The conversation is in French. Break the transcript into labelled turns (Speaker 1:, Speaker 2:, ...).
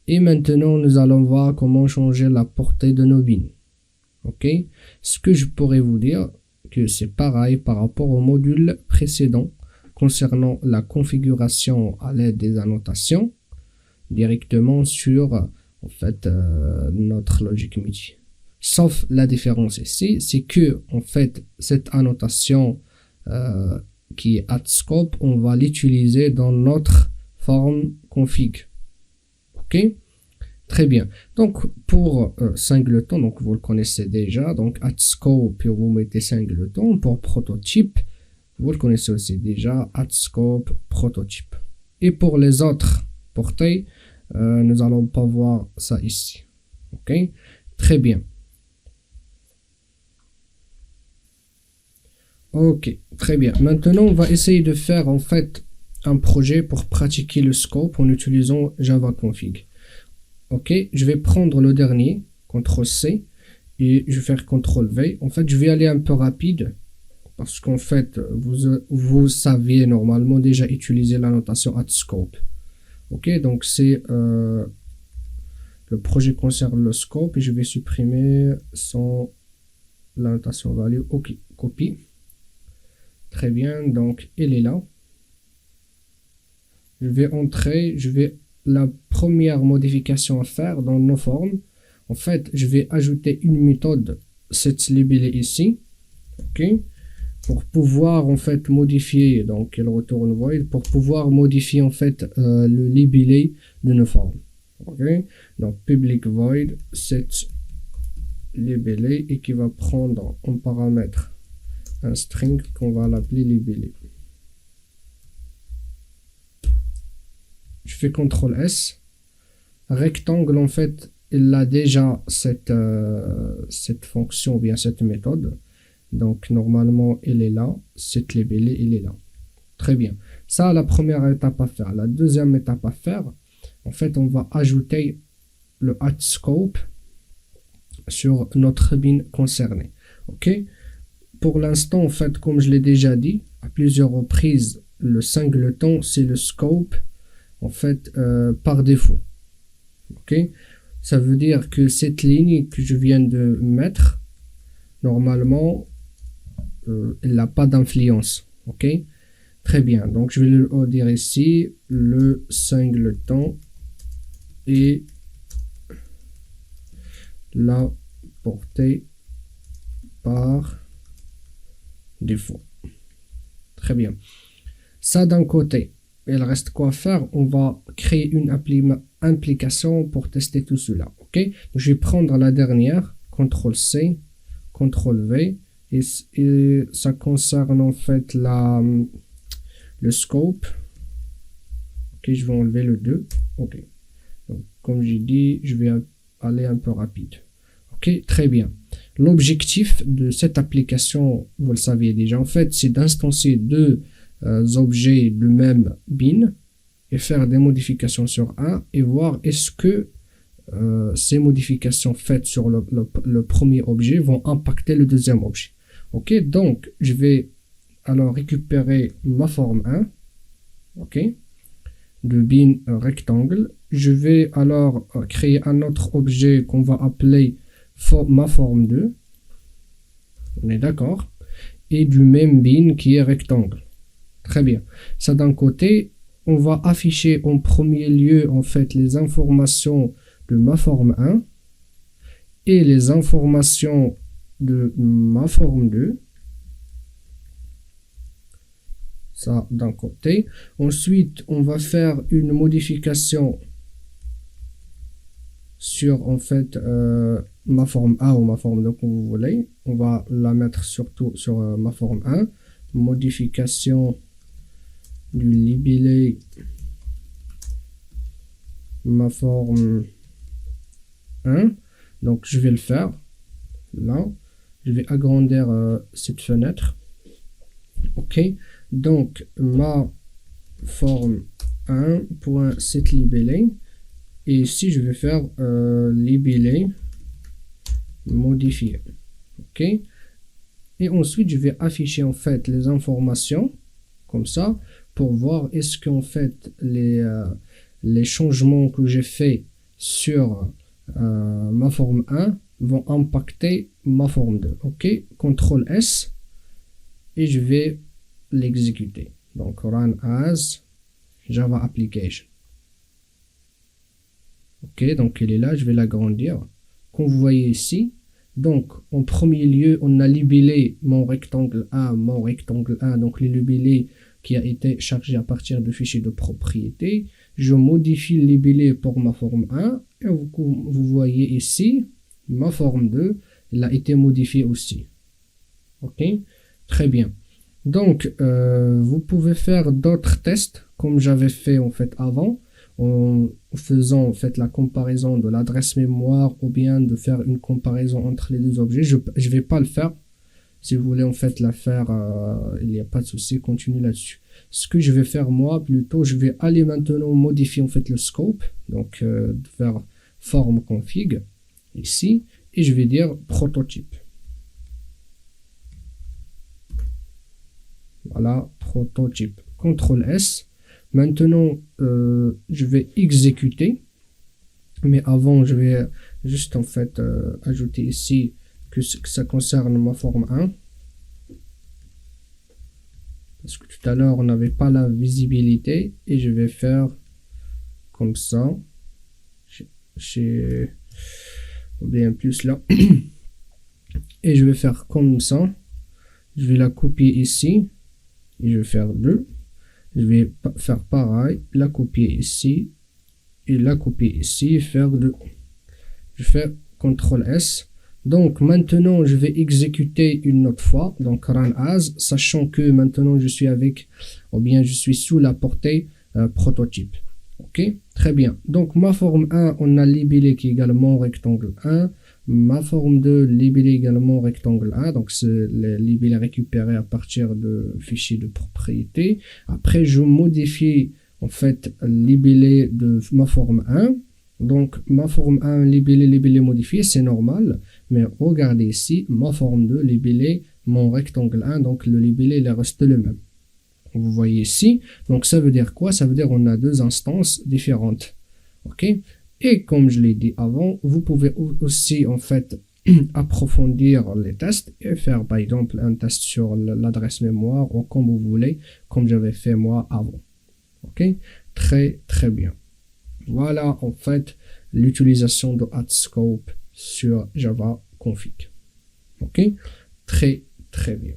Speaker 1: Et maintenant, nous allons voir comment changer la portée de nos bins. Ok? Ce que je pourrais vous dire, que c'est pareil par rapport au module précédent concernant la configuration à l'aide des annotations directement sur en fait notre logic MIDI. Sauf la différence ici, c'est que en fait cette annotation qui est @scope, on va l'utiliser dans notre forme config. Ok? Très bien. Donc pour singleton, donc vous le connaissez déjà, donc @scope et vous mettez singleton. Pour prototype, vous le connaissez aussi déjà, @scope prototype. Et pour les autres portées, nous allons pas voir ça ici. Ok? Très bien. Ok, très bien. Maintenant, on va essayer de faire en fait un projet pour pratiquer le scope en utilisant Java Config. Ok, je vais prendre le dernier, CTRL-C, et je vais faire CTRL-V. En fait, je vais aller un peu rapide, parce qu'en fait, vous saviez normalement déjà utiliser la notation @scope. Ok, donc c'est le projet concerne le scope, et je vais supprimer sans la notation value. Ok, copie. Très bien, donc elle est là. Je vais entrer, la première modification à faire dans nos formes. En fait, je vais ajouter une méthode setLabelé ici, ok, pour pouvoir en fait modifier, donc elle retourne void, pour pouvoir modifier en fait le libellé de nos formes, ok. Donc public void setLabelé et qui va prendre en paramètre un string qu'on va l'appeler libellé. Je fais CTRL S. Rectangle, en fait, il a déjà cette fonction ou bien cette méthode. Donc, normalement, il est là. Cette labelé, il est là. Très bien. Ça, la première étape à faire. La deuxième étape à faire, en fait, on va ajouter le @scope sur notre bin concerné. OK? Pour l'instant, en fait, comme je l'ai déjà dit à plusieurs reprises, le singleton, c'est le scope en fait par défaut. Ok, ça veut dire que cette ligne que je viens de mettre normalement elle n'a pas d'influence. Ok, très bien, donc je vais le dire ici le singleton et la portée par défaut. Très bien, ça d'un côté. Il reste quoi faire? On va créer une application pour tester tout cela. Ok, je vais prendre la dernière, CTRL-C, CTRL-V, et ça concerne en fait le scope. Ok, je vais enlever le 2. Ok, donc comme j'ai dit, je vais aller un peu rapide. Ok, très bien. L'objectif de cette application, vous le saviez déjà, en fait, c'est d'instancier deux objets du même bin et faire des modifications sur un et voir est-ce que ces modifications faites sur le premier objet vont impacter le deuxième objet. Ok, donc je vais alors récupérer ma forme 1, ok, de bin rectangle. Je vais alors créer un autre objet qu'on va appeler ma forme 2, on est d'accord, et du même bin qui est rectangle. Très bien. Ça d'un côté, on va afficher en premier lieu en fait les informations de ma forme 1 et les informations de ma forme 2. Ça d'un côté. Ensuite, on va faire une modification sur en fait ma forme 1 ou ma forme 2 comme vous voulez. On va la mettre surtout sur ma forme 1. Modification du libellé ma forme 1, donc je vais le faire là, je vais agrandir cette fenêtre. Ok, donc ma forme 1.setLibellé, et ici je vais faire libellé modifié. Ok, et ensuite je vais afficher en fait les informations comme ça pour voir est-ce qu'en fait les changements que j'ai fait sur ma forme 1 vont impacter ma forme 2. Ok, CTRL S et je vais l'exécuter. Donc run as Java application. Ok, donc il est là, je vais l'agrandir. Comme vous voyez ici, donc en premier lieu, on a libellé mon rectangle 1, donc le libellé qui a été chargé à partir de fichier de propriété. Je modifie le libellé pour ma forme 1 et vous voyez ici, ma forme 2, elle a été modifiée aussi. Ok, très bien. Donc, vous pouvez faire d'autres tests comme j'avais fait en fait avant, en faisant en fait la comparaison de l'adresse mémoire ou bien de faire une comparaison entre les deux objets. Je vais pas le faire. Si vous voulez en fait la faire, il n'y a pas de souci, continue là-dessus. Ce que je vais faire moi plutôt, je vais aller maintenant modifier en fait le scope, donc faire forme config ici, et je vais dire prototype. Voilà, prototype. CTRL S. Maintenant, je vais exécuter. Mais avant, je vais juste en fait ajouter ici que ça concerne ma forme 1. Parce que tout à l'heure, on n'avait pas la visibilité. Et je vais faire comme ça. J'ai oublié un plus là. Et je vais faire comme ça. Je vais la copier ici. Et je vais faire 2. Je vais faire pareil, la copier ici et la copier ici, faire 2. Je fais CTRL S. Donc maintenant je vais exécuter une autre fois, donc run as, sachant que maintenant je suis avec, ou bien je suis sous la portée prototype. Ok, très bien. Donc ma forme 1, on a libellé qui est également rectangle 1. Ma forme 2, libellé également rectangle 1. Donc c'est le libellé récupéré à partir de fichiers de propriété. Après, je modifie en fait le libellé de ma forme 1. Donc ma forme 1, libellé modifié, c'est normal. Mais regardez ici, ma forme 2, libellé, mon rectangle 1. Donc le libellé, il reste le même. Vous voyez ici, donc ça veut dire quoi? Ça veut dire qu'on a deux instances différentes. Ok? Et comme je l'ai dit avant, vous pouvez aussi en fait approfondir les tests et faire par exemple un test sur l'adresse mémoire ou comme vous voulez, comme j'avais fait moi avant. Ok? Très très bien. Voilà en fait l'utilisation de AddScope sur Java Config. Ok? Très très bien.